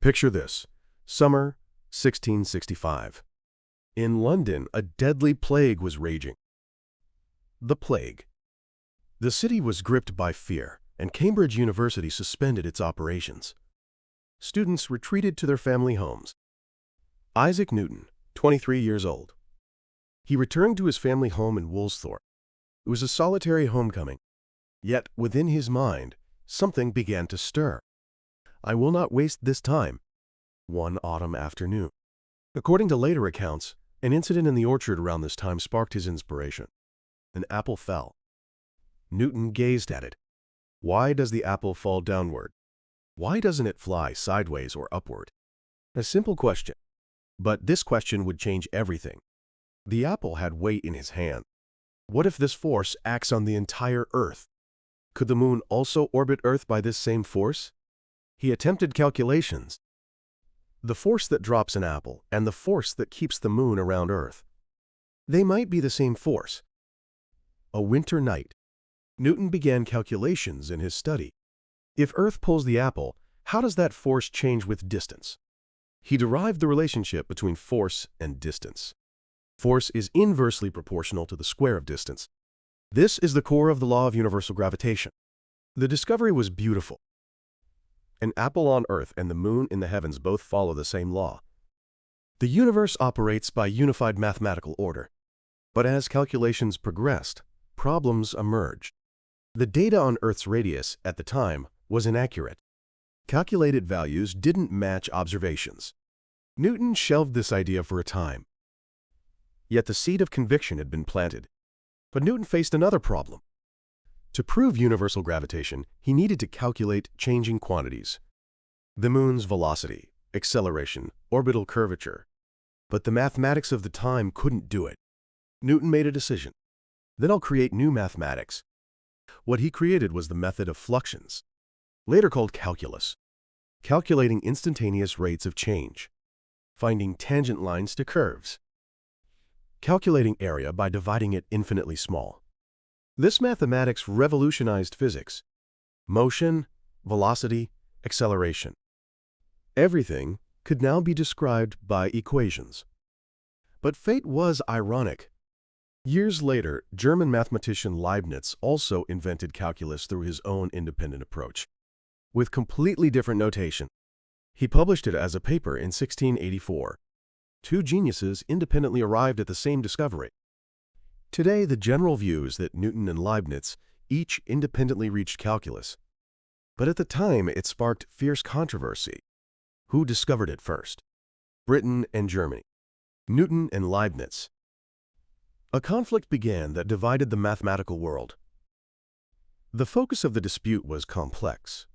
Picture this. Summer, 1665. In London, a deadly plague was raging. The plague. The city was gripped by fear, and Cambridge University suspended its operations. Students retreated to their family homes. Isaac Newton, 23 years old. He returned to his family home in Woolsthorpe. It was a solitary homecoming. Yet, within his mind, something began to stir. I will not waste this time. One autumn afternoon. According to later accounts, an incident in the orchard around this time sparked his inspiration. An apple fell. Newton gazed at it. Why does the apple fall downward? Why doesn't it fly sideways or upward? A simple question. But this question would change everything. The apple had weight in his hand. What if this force acts on the entire Earth? Could the moon also orbit Earth by this same force? He attempted calculations. The force that drops an apple and the force that keeps the moon around Earth. They might be the same force. A winter night. Newton began calculations in his study. If Earth pulls the apple, how does that force change with distance? He derived the relationship between force and distance. Force is inversely proportional to the square of distance. This is the core of the law of universal gravitation. The discovery was beautiful. An apple on Earth and the moon in the heavens both follow the same law. The universe operates by unified mathematical order. But as calculations progressed, problems emerged. The data on Earth's radius at the time was inaccurate. Calculated values didn't match observations. Newton shelved this idea for a time. Yet the seed of conviction had been planted. But Newton faced another problem. To prove universal gravitation, he needed to calculate changing quantities. The moon's velocity, acceleration, orbital curvature. But the mathematics of the time couldn't do it. Newton made a decision. Then I'll create new mathematics. What he created was the method of fluxions, later called calculus. Calculating instantaneous rates of change. Finding tangent lines to curves. Calculating area by dividing it infinitely small. This mathematics revolutionized physics. Motion, velocity, acceleration. Everything could now be described by equations. But fate was ironic. Years later, German mathematician Leibniz also invented calculus through his own independent approach, with completely different notation. He published it as a paper in 1684. Two geniuses independently arrived at the same discovery. Today, the general view is that Newton and Leibniz each independently reached calculus. But at the time, it sparked fierce controversy. Who discovered it first? Britain and Germany. Newton and Leibniz. A conflict began that divided the mathematical world. The focus of the dispute was complex.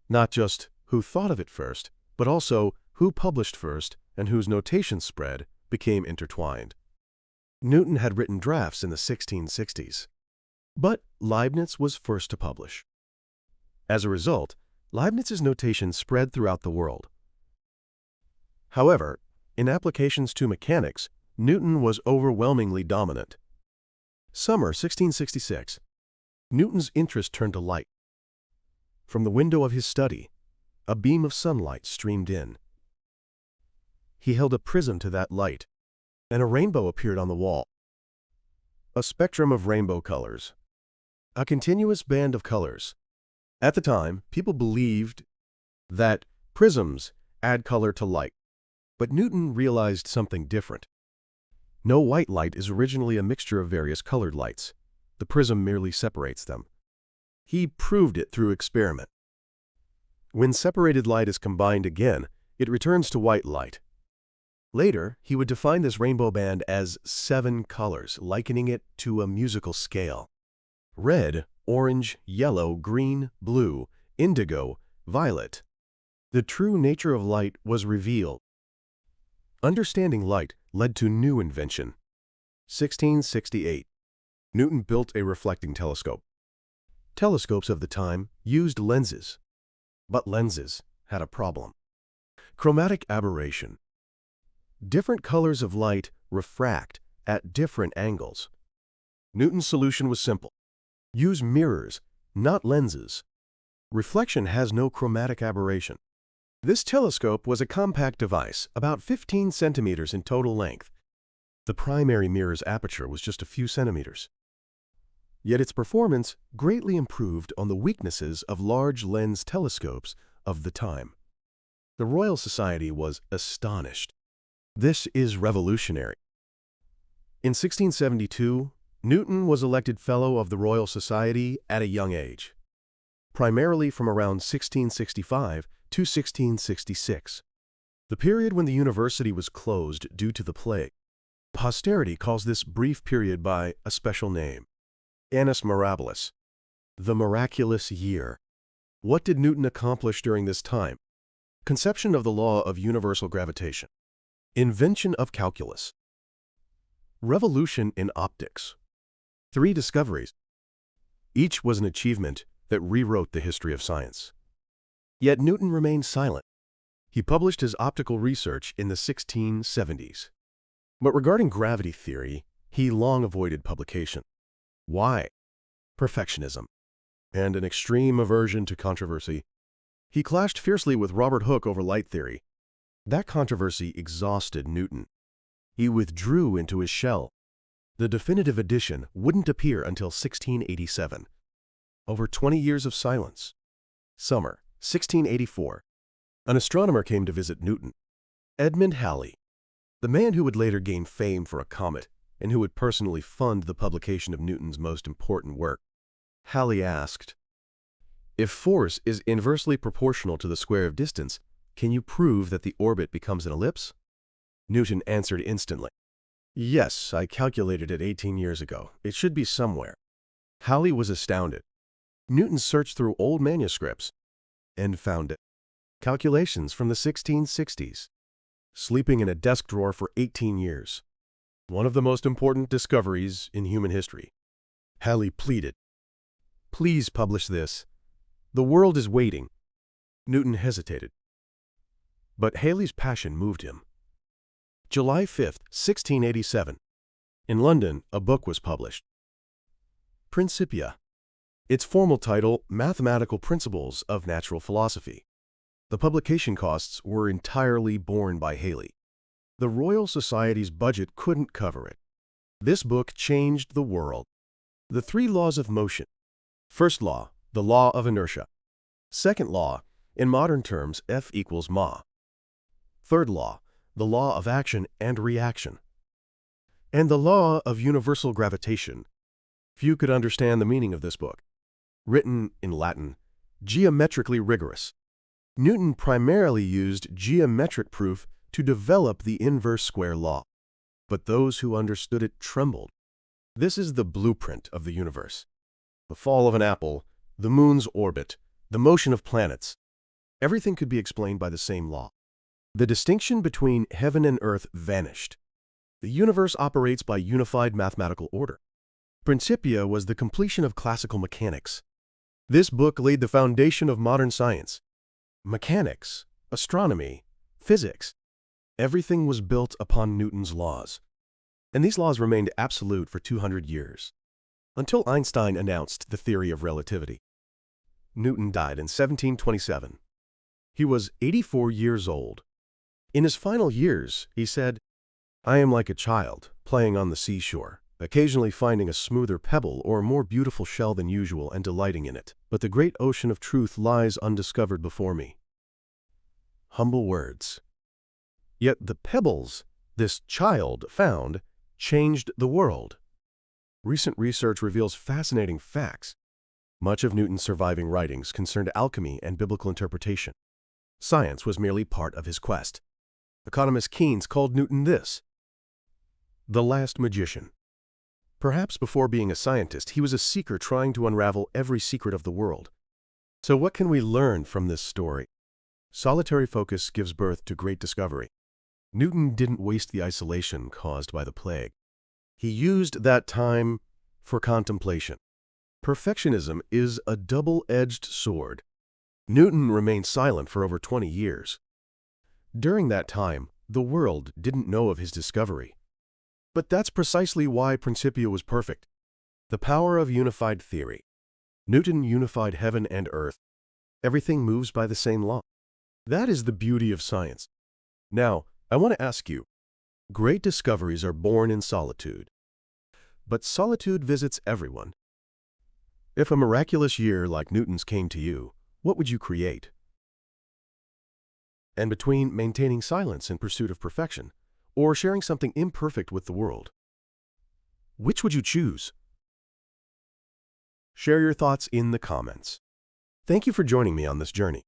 Not just who thought of it first, but also who published first and whose notation spread became intertwined. Newton had written drafts in the 1660s, but Leibniz was first to publish. As a result, Leibniz's notation spread throughout the world. However, in applications to mechanics, Newton was overwhelmingly dominant. Summer 1666. Newton's interest turned to light. From the window of his study, a beam of sunlight streamed in. He held a prism to that light, and a rainbow appeared on the wall. A spectrum of rainbow colors. A continuous band of colors. At the time, people believed that prisms add color to light. But Newton realized something different. No white light is originally a mixture of various colored lights. The prism merely separates them. He proved it through experiment. When separated light is combined again, it returns to white light. Later, he would define this rainbow band as 7 colors, likening it to a musical scale. Red, orange, yellow, green, blue, indigo, violet. The true nature of light was revealed. Understanding light led to new invention. 1668. Newton built a reflecting telescope. Telescopes of the time used lenses. But lenses had a problem. Chromatic aberration. Different colors of light refract at different angles. Newton's solution was simple. Use mirrors, not lenses. Reflection has no chromatic aberration. This telescope was a compact device, about 15 centimeters in total length. The primary mirror's aperture was just a few centimeters. Yet its performance greatly improved on the weaknesses of large lens telescopes of the time. The Royal Society was astonished. This is revolutionary. In 1672, Newton was elected Fellow of the Royal Society at a young age, primarily from around 1665 to 1666, the period when the university was closed due to the plague. Posterity calls this brief period by a special name, annus mirabilis, the miraculous year. What did Newton accomplish during this time? Conception of the law of universal gravitation, invention of calculus, revolution in optics. 3 discoveries. Each was an achievement that rewrote the history of science. Yet Newton remained silent. He published his optical research in the 1670s. But regarding gravity theory, he long avoided publication. Why? Perfectionism and an extreme aversion to controversy. He clashed fiercely with Robert Hooke over light theory. That controversy exhausted Newton. He withdrew into his shell. The definitive edition wouldn't appear until 1687. Over 20 years of silence. Summer, 1684. An astronomer came to visit Newton. Edmund Halley, the man who would later gain fame for a comet and who would personally fund the publication of Newton's most important work. Halley asked, "If force is inversely proportional to the square of distance, can you prove that the orbit becomes an ellipse?" Newton answered instantly, "Yes, I calculated it 18 years ago. It should be somewhere." Halley was astounded. Newton searched through old manuscripts and found it. Calculations from the 1660s. Sleeping in a desk drawer for 18 years. One of the most important discoveries in human history. Halley pleaded, "Please publish this. The world is waiting." Newton hesitated. But Halley's passion moved him. July 5, 1687. In London, a book was published. Principia. Its formal title, Mathematical Principles of Natural Philosophy. The publication costs were entirely borne by Halley. The Royal Society's budget couldn't cover it. This book changed the world. The 3 laws of motion. First law, the law of inertia. Second law, in modern terms, F equals ma. Third law, the law of action and reaction. And the law of universal gravitation. Few could understand the meaning of this book. Written in Latin, geometrically rigorous. Newton primarily used geometric proof to develop the inverse square law. But those who understood it trembled. This is the blueprint of the universe. The fall of an apple, the moon's orbit, the motion of planets. Everything could be explained by the same law. The distinction between heaven and earth vanished. The universe operates by unified mathematical order. Principia was the completion of classical mechanics. This book laid the foundation of modern science. Mechanics, astronomy, physics. Everything was built upon Newton's laws. And these laws remained absolute for 200 years, until Einstein announced the theory of relativity. Newton died in 1727. He was 84 years old. In his final years, he said, "I am like a child, playing on the seashore, occasionally finding a smoother pebble or more beautiful shell than usual and delighting in it. But the great ocean of truth lies undiscovered before me." Humble words. Yet the pebbles this child found changed the world. Recent research reveals fascinating facts. Much of Newton's surviving writings concerned alchemy and biblical interpretation. Science was merely part of his quest. Economist Keynes called Newton this, the last magician. Perhaps before being a scientist, he was a seeker trying to unravel every secret of the world. So what can we learn from this story? Solitary focus gives birth to great discovery. Newton didn't waste the isolation caused by the plague. He used that time for contemplation. Perfectionism is a double-edged sword. Newton remained silent for over 20 years. During that time, the world didn't know of his discovery. But that's precisely why Principia was perfect. The power of unified theory. Newton unified heaven and earth. Everything moves by the same law. That is the beauty of science. Now, I want to ask you, great discoveries are born in solitude, but solitude visits everyone. If a miraculous year like Newton's came to you, what would you create? And between maintaining silence in pursuit of perfection or sharing something imperfect with the world, which would you choose? Share your thoughts in the comments. Thank you for joining me on this journey.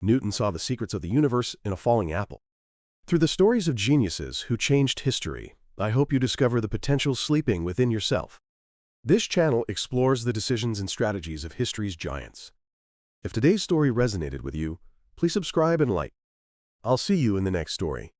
Newton saw the secrets of the universe in a falling apple. Through the stories of geniuses who changed history, I hope you discover the potential sleeping within yourself. This channel explores the decisions and strategies of history's giants. If today's story resonated with you, please subscribe and like. I'll see you in the next story.